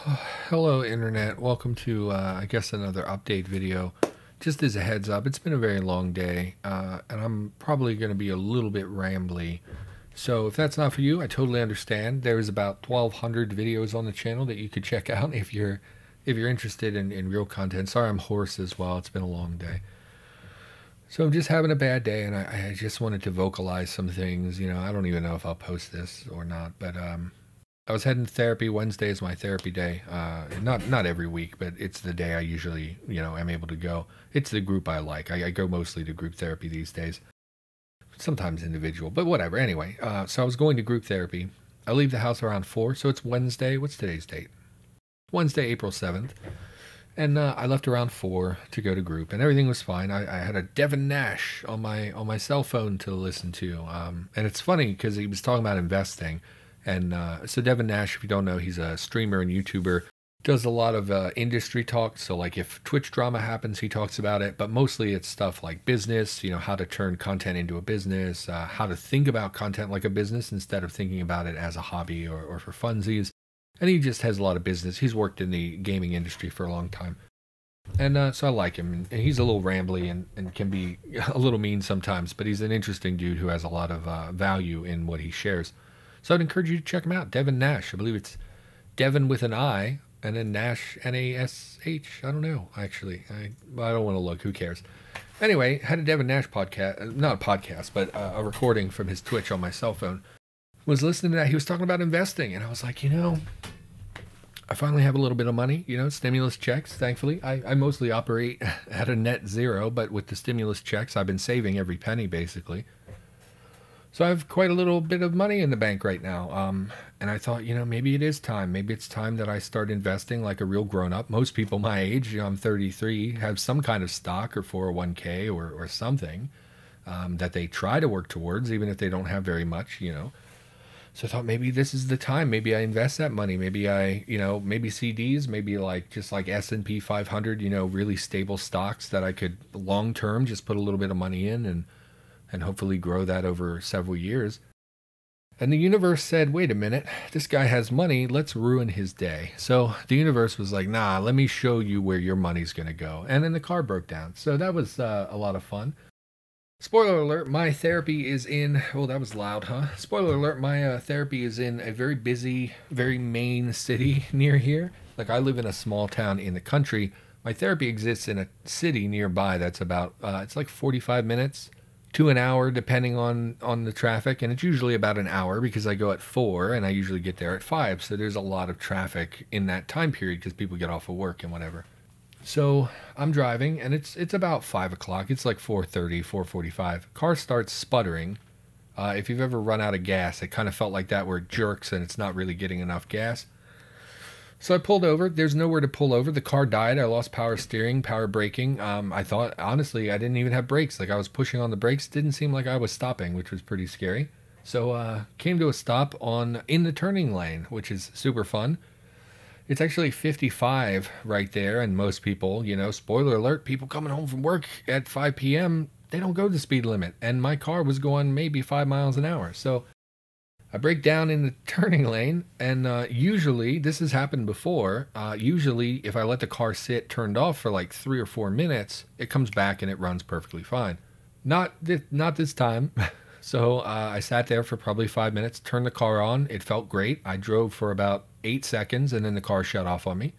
Hello Internet, welcome to I guess another update video. Just as a heads up, it's been a very long day and I'm probably going to be a little bit rambly. So if that's not for you, I totally understand. There's about 1,200 videos on the channel that you could check out if you're interested in real content. Sorry I'm hoarse as well, it's been a long day. So I'm just having a bad day and I just wanted to vocalize some things. You know, I don't even know if I'll post this or not, but I was heading to therapy. Wednesday is my therapy day. Not every week, but it's the day I usually, am able to go. It's the group I like. I go mostly to group therapy these days. Sometimes individual, but whatever. Anyway, so I was going to group therapy. I leave the house around 4, so it's Wednesday. What's today's date? Wednesday, April 7th. And I left around 4 to go to group, and everything was fine. I had a Devin Nash on my cell phone to listen to. And it's funny because he was talking about investing. And so Devin Nash, if you don't know, he's a streamer and YouTuber, does a lot of industry talk. So like if Twitch drama happens, he talks about it, but mostly it's stuff like business, how to turn content into a business, how to think about content like a business instead of thinking about it as a hobby or for funsies. And he just has a lot of business. He's worked in the gaming industry for a long time. And so I like him. And he's a little rambly and can be a little mean sometimes, but he's an interesting dude who has a lot of value in what he shares. So I'd encourage you to check him out. Devin Nash. I believe it's Devin with an I and then Nash, N-A-S-H. I don't know, actually. I don't want to look. Who cares? Anyway, had a Devin Nash podcast. Not a podcast, but a recording from his Twitch on my cell phone. Was listening to that. He was talking about investing. And I was like, I finally have a little bit of money, stimulus checks, thankfully. I mostly operate at a net zero, but with the stimulus checks, I've been saving every penny, basically. So I have quite a little bit of money in the bank right now. And I thought, maybe it is time. Maybe it's time that I start investing like a real grown-up. Most people my age, I'm 33, have some kind of stock or 401k or something that they try to work towards, even if they don't have very much, So I thought maybe this is the time. Maybe I invest that money. Maybe maybe CDs, maybe just like S&P 500, really stable stocks that I could long-term just put a little bit of money in and hopefully grow that over several years. And the universe said, wait a minute, this guy has money, let's ruin his day. So the universe was like, nah, let me show you where your money's going to go. And then the car broke down. So that was a lot of fun. Spoiler alert, my therapy is in, oh, that was loud, huh? Spoiler alert, my therapy is in a very busy, very main city near here. Like I live in a small town in the country. My therapy exists in a city nearby that's about, it's like 45 minutes to an hour depending on the traffic, and it's usually about an hour because I go at 4 and I usually get there at 5, so there's a lot of traffic in that time period because people get off of work and whatever. So I'm driving and it's about 5 o'clock. It's like 4:30, 4:45. Car starts sputtering. If you've ever run out of gas, it kind of felt like that where it jerks and it's not really getting enough gas. So I pulled over. There's nowhere to pull over. The car died. I lost power steering, power braking. I thought, honestly, I didn't even have brakes. Like I was pushing on the brakes. Didn't seem like I was stopping, which was pretty scary. So came to a stop in the turning lane, which is super fun. It's actually 55 right there. And most people, spoiler alert, people coming home from work at 5 p.m., they don't go the speed limit. And my car was going maybe 5 miles an hour. So I break down in the turning lane, and usually, this has happened before, usually if I let the car sit turned off for like 3 or 4 minutes, it comes back and it runs perfectly fine. Not this time. So I sat there for probably 5 minutes, turned the car on, it felt great. I drove for about 8 seconds and then the car shut off on me.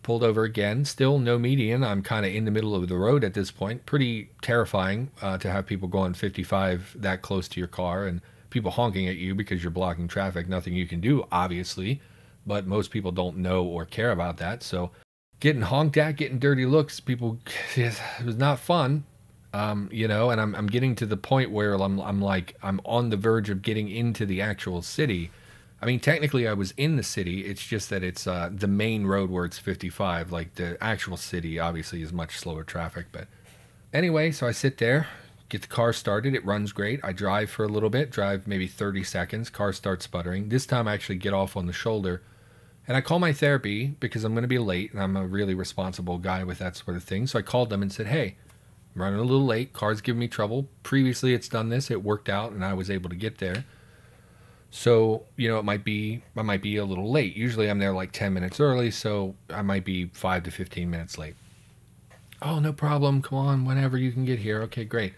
Pulled over again, still no median. I'm kind of in the middle of the road at this point. Pretty terrifying to have people going 55 that close to your car and people honking at you because you're blocking traffic. Nothing you can do, obviously, but most people don't know or care about that. So getting honked at, getting dirty looks, people, it was not fun, and I'm getting to the point where I'm on the verge of getting into the actual city. I mean, technically I was in the city. It's just that it's the main road where it's 55. Like the actual city obviously is much slower traffic. But anyway, so I sit there, get the car started. It runs great. I drive for a little bit, drive maybe 30 seconds. Car starts sputtering. This time I actually get off on the shoulder. And I call my therapy because I'm going to be late. And I'm a really responsible guy with that sort of thing. So I called them and said, hey, I'm running a little late. Car's giving me trouble. Previously it's done this. It worked out and I was able to get there. So, I might be a little late. Usually I'm there like 10 minutes early, so I might be 5 to 15 minutes late. Oh, no problem. Come on, whenever you can get here. Okay, great.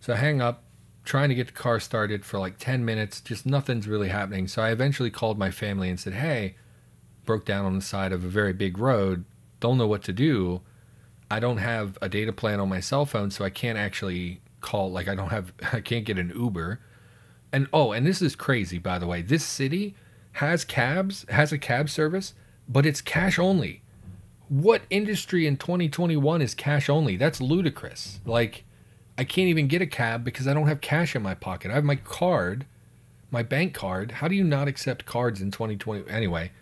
So I hang up, trying to get the car started for like 10 minutes. Just nothing's really happening. So I eventually called my family and said, hey, broke down on the side of a very big road. Don't know what to do. I don't have a data plan on my cell phone, so I can't actually call. Like, I can't get an Uber. And oh, and this is crazy, by the way. This city has a cab service, but it's cash only. What industry in 2021 is cash only? That's ludicrous. Like, I can't even get a cab because I don't have cash in my pocket. I have my card, my bank card. How do you not accept cards in 2020? Anyway,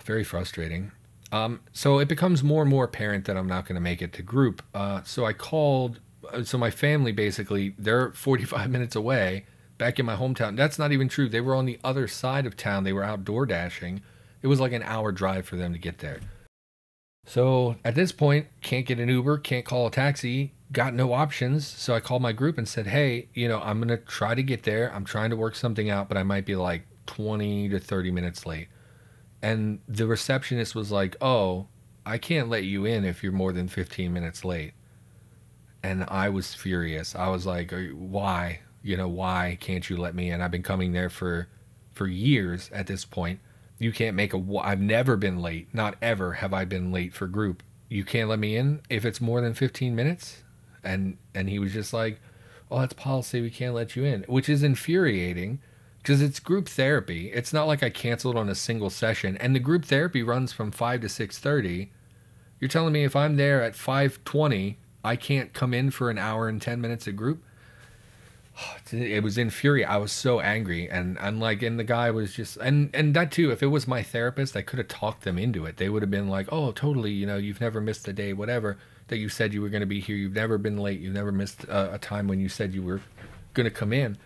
very frustrating. So it becomes more and more apparent that I'm not going to make it to group. So I called. So my family, basically, they're 45 minutes away, back in my hometown. That's not even true. They were on the other side of town. They were outdoor dashing. It was like an hour drive for them to get there. So at this point, can't get an Uber, can't call a taxi, got no options. So I called my group and said, hey, I'm going to try to get there. I'm trying to work something out, but I might be like 20 to 30 minutes late. And the receptionist was like, oh, I can't let you in if you're more than 15 minutes late. And I was furious. I was like, why? Why can't you let me in? I've been coming there for years at this point. You can't make I've never been late. Not ever have I been late for group. You can't let me in if it's more than 15 minutes? And he was just like, oh, that's policy. We can't let you in, which is infuriating because it's group therapy. It's not like I canceled on a single session. And the group therapy runs from 5 to 6:30. You're telling me if I'm there at 5:20, I can't come in for an hour and 10 minutes a group? It was infuriating. I was so angry, and the guy was just, and that too. If it was my therapist, I could have talked them into it. They would have been like, "Oh, totally. You've never missed a day, whatever. That you said you were going to be here. You've never been late. You've never missed a time when you said you were going to come in."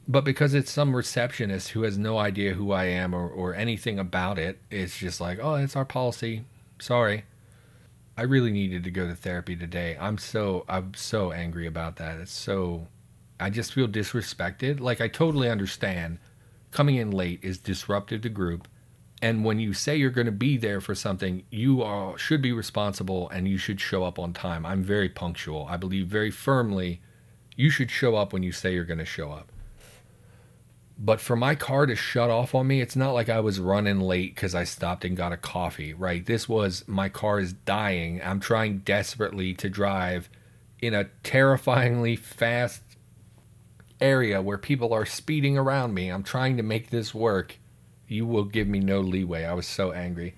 But because it's some receptionist who has no idea who I am or anything about it, it's just like, "Oh, it's our policy. Sorry." I really needed to go to therapy today. I'm so angry about that. I just feel disrespected. Like, I totally understand coming in late is disruptive to group. And when you say you're going to be there for something, should be responsible and you should show up on time. I'm very punctual. I believe very firmly you should show up when you say you're going to show up. But for my car to shut off on me, it's not like I was running late because I stopped and got a coffee, right? This was, my car is dying. I'm trying desperately to drive in a terrifyingly fast area where people are speeding around me. I'm trying to make this work. You will give me no leeway. I was so angry.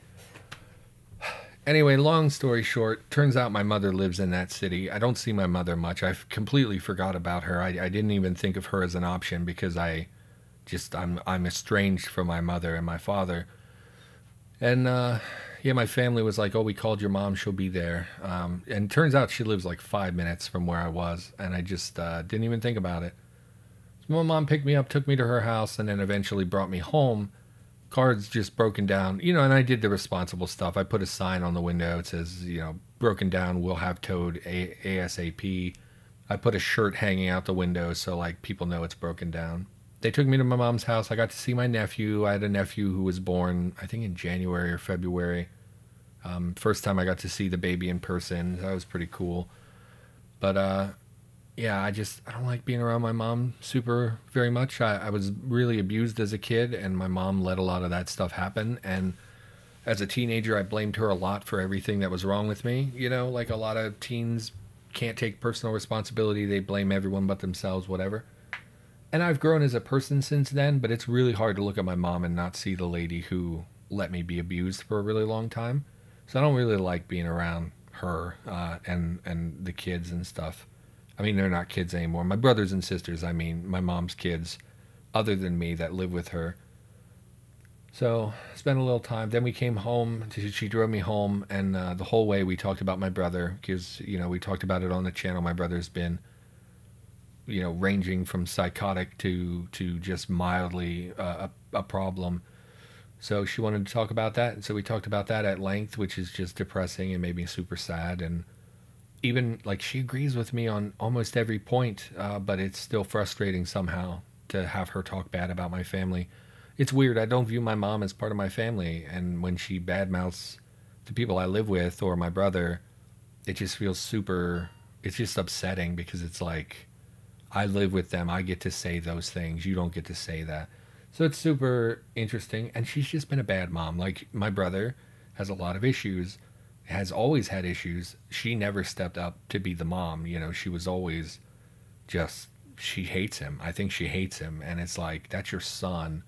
Anyway, long story short, turns out my mother lives in that city. I don't see my mother much. I completely forgot about her. I didn't even think of her as an option because I'm estranged from my mother and my father. And my family was like, oh, we called your mom, she'll be there. And turns out she lives like 5 minutes from where I was, and I just didn't even think about it. So my mom picked me up, took me to her house, and then eventually brought me home. Car's just broken down, and I did the responsible stuff. I put a sign on the window. It says, broken down, will have towed ASAP. I put a shirt hanging out the window so like people know it's broken down. They took me to my mom's house. I got to see my nephew. I had a nephew who was born, I think, in January or February. First time I got to see the baby in person. That was pretty cool. But I don't like being around my mom super very much. I was really abused as a kid, and my mom let a lot of that stuff happen. And as a teenager, I blamed her a lot for everything that was wrong with me. Like a lot of teens can't take personal responsibility. They blame everyone but themselves, whatever. And I've grown as a person since then, but it's really hard to look at my mom and not see the lady who let me be abused for a really long time. So I don't really like being around her and the kids and stuff. I mean, they're not kids anymore. My brothers and sisters, my mom's kids, other than me, that live with her. So spent a little time. Then we came home. She drove me home, and the whole way we talked about my brother because, we talked about it on the channel. My brother's been, ranging from psychotic to just mildly a problem. So she wanted to talk about that. And so we talked about that at length, which is just depressing and made me super sad. And even like she agrees with me on almost every point, but it's still frustrating somehow to have her talk bad about my family. It's weird. I don't view my mom as part of my family, and when she badmouths the people I live with or my brother, it just feels super. It's just upsetting because it's like I live with them. I get to say those things. You don't get to say that. So it's super interesting. And she's just been a bad mom. Like, my brother has a lot of issues, has always had issues. She never stepped up to be the mom. You know, she was always just, she hates him. I think she hates him. And it's like, that's your son.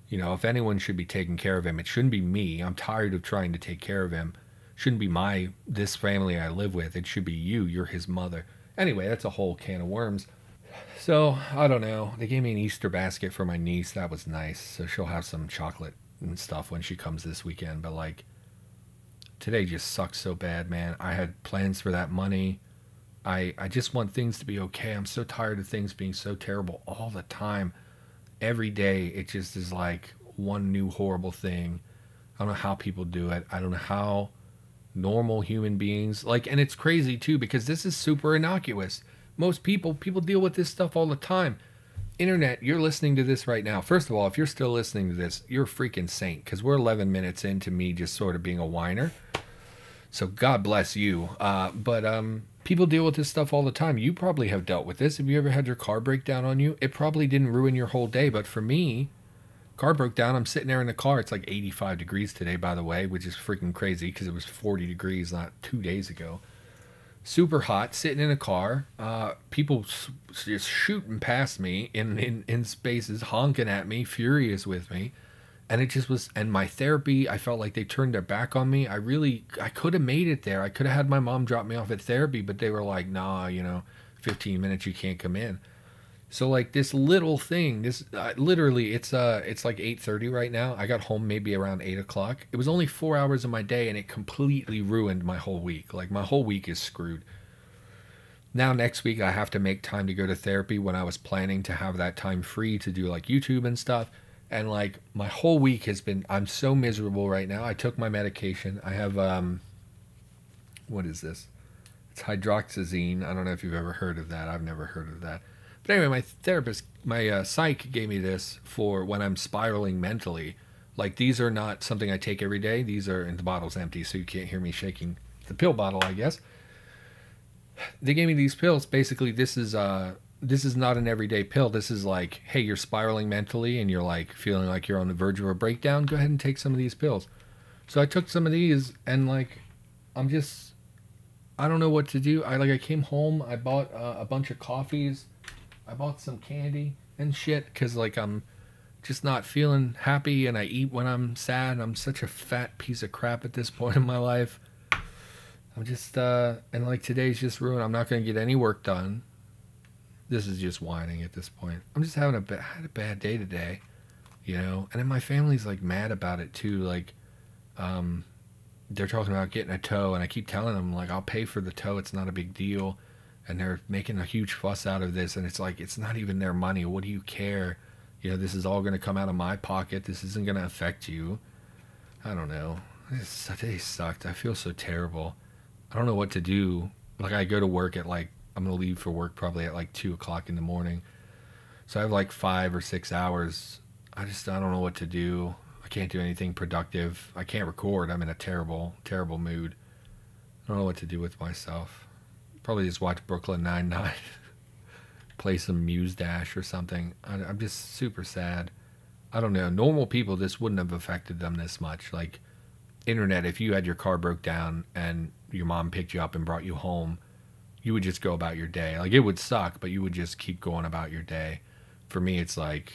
You know, if anyone should be taking care of him, it shouldn't be me. I'm tired of trying to take care of him. It shouldn't be this family I live with. It should be you. You're his mother. Anyway, that's a whole can of worms. So, I don't know. They gave me an Easter basket for my niece. That was nice. So she'll have some chocolate and stuff when she comes this weekend. But, like, today just sucks so bad, man. I had plans for that money. I just want things to be okay. I'm so tired of things being so terrible all the time. Every day, it just is like one new horrible thing. I don't know how people do it. I don't know how normal human beings, like, and it's crazy too, because this is super innocuous. Most people deal with this stuff all the time. Internet, you're listening to this right now. First of all, if you're still listening to this, you're a freaking saint, because we're 11 minutes into me just sort of being a whiner. So God bless you. But people deal with this stuff all the time. You probably have dealt with this. Have you ever had your car break down on you? It probably didn't ruin your whole day, but for me, car broke down. I'm sitting there in the car. It's like 85 degrees today, by the way, which is freaking crazy because it was 40 degrees not 2 days ago. Super hot, sitting in a car. People just shooting past me in spaces, honking at me, furious with me. And it just was, and my therapy, I felt like they turned their back on me. I could have made it there. I could have had my mom drop me off at therapy, but they were like, nah, 15 minutes, you can't come in. So like this little thing, literally, it's like 8:30 right now. I got home maybe around 8 o'clock. It was only 4 hours of my day, and it completely ruined my whole week. Like, my whole week is screwed. Now next week I have to make time to go to therapy when I was planning to have that time free to do like YouTube and stuff. And like my whole week has been, I'm so miserable right now. I took my medication. I have, what is this? It's hydroxyzine. I don't know if you've ever heard of that. I've never heard of that. But anyway, my therapist, my psych gave me this for when I'm spiraling mentally. Like, these are not something I take every day. These are, and the bottle's empty, so you can't hear me shaking the pill bottle, I guess. They gave me these pills. Basically, this is not an everyday pill. This is like, hey, you're spiraling mentally and you're like feeling like you're on the verge of a breakdown. Go ahead and take some of these pills. So I took some of these, and like, I don't know what to do. I came home. I bought a bunch of coffees. I bought some candy and shit because, like, I'm just not feeling happy, and I eat when I'm sad. I'm such a fat piece of crap at this point in my life. I'm just, and, like, today's just ruined. I'm not going to get any work done. This is just whining at this point. I'm just having had a bad day today, And then my family's, like, mad about it, too. Like, they're talking about getting a tow, and I keep telling them, like, I'll pay for the tow. It's not a big deal. And they're making a huge fuss out of this, and it's like, it's not even their money. What do you care? This is all going to come out of my pocket. This isn't going to affect you. I don't know. Today sucked. I feel so terrible. I don't know what to do. Like, I go to work at, like, I'm going to leave for work probably at, like, 2 o'clock in the morning. So I have, like, 5 or 6 hours. I don't know what to do. I can't do anything productive. I can't record. I'm in a terrible, terrible mood. I don't know what to do with myself. Probably just watch Brooklyn Nine-Nine. Play some Muse Dash or something. I'm just super sad. I don't know. Normal people, this wouldn't have affected them this much. Like, internet, if you had your car broke down and your mom picked you up and brought you home, you would just go about your day. Like, it would suck, but you would just keep going about your day. For me, it's like,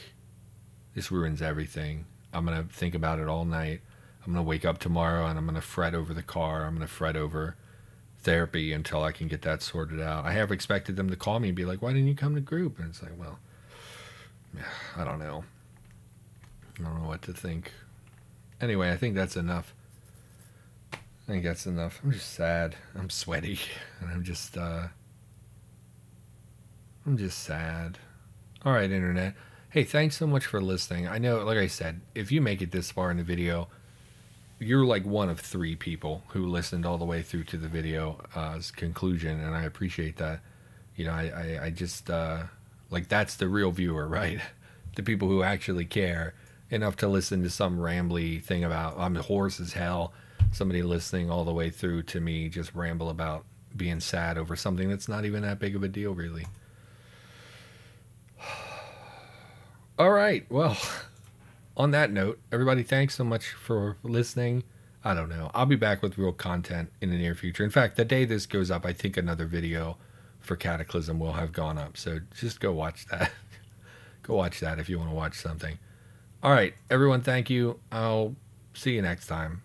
this ruins everything. I'm going to think about it all night. I'm going to wake up tomorrow and I'm going to fret over the car. I'm going to fret over therapy until I can get that sorted out. I have expected them to call me and be like, why didn't you come to group? And it's like, well, I don't know. I don't know what to think. Anyway, I think that's enough. I'm just sad. I'm sweaty. And I'm just sad. All right, internet. Hey, thanks so much for listening. I know, like I said, if you make it this far in the video, you're like one of 3 people who listened all the way through to the video's conclusion, and I appreciate that. I just, like, that's the real viewer, right? to people who actually care enough to listen to some rambly thing about I'm hoarse as hell. Somebody listening all the way through to me just ramble about being sad over something that's not even that big of a deal, really. All right. Well, on that note, everybody, thanks so much for listening. I don't know. I'll be back with real content in the near future. In fact, the day this goes up, I think another video for Cataclysm will have gone up. So just go watch that. Go watch that if you want to watch something. All right, everyone, thank you. I'll see you next time.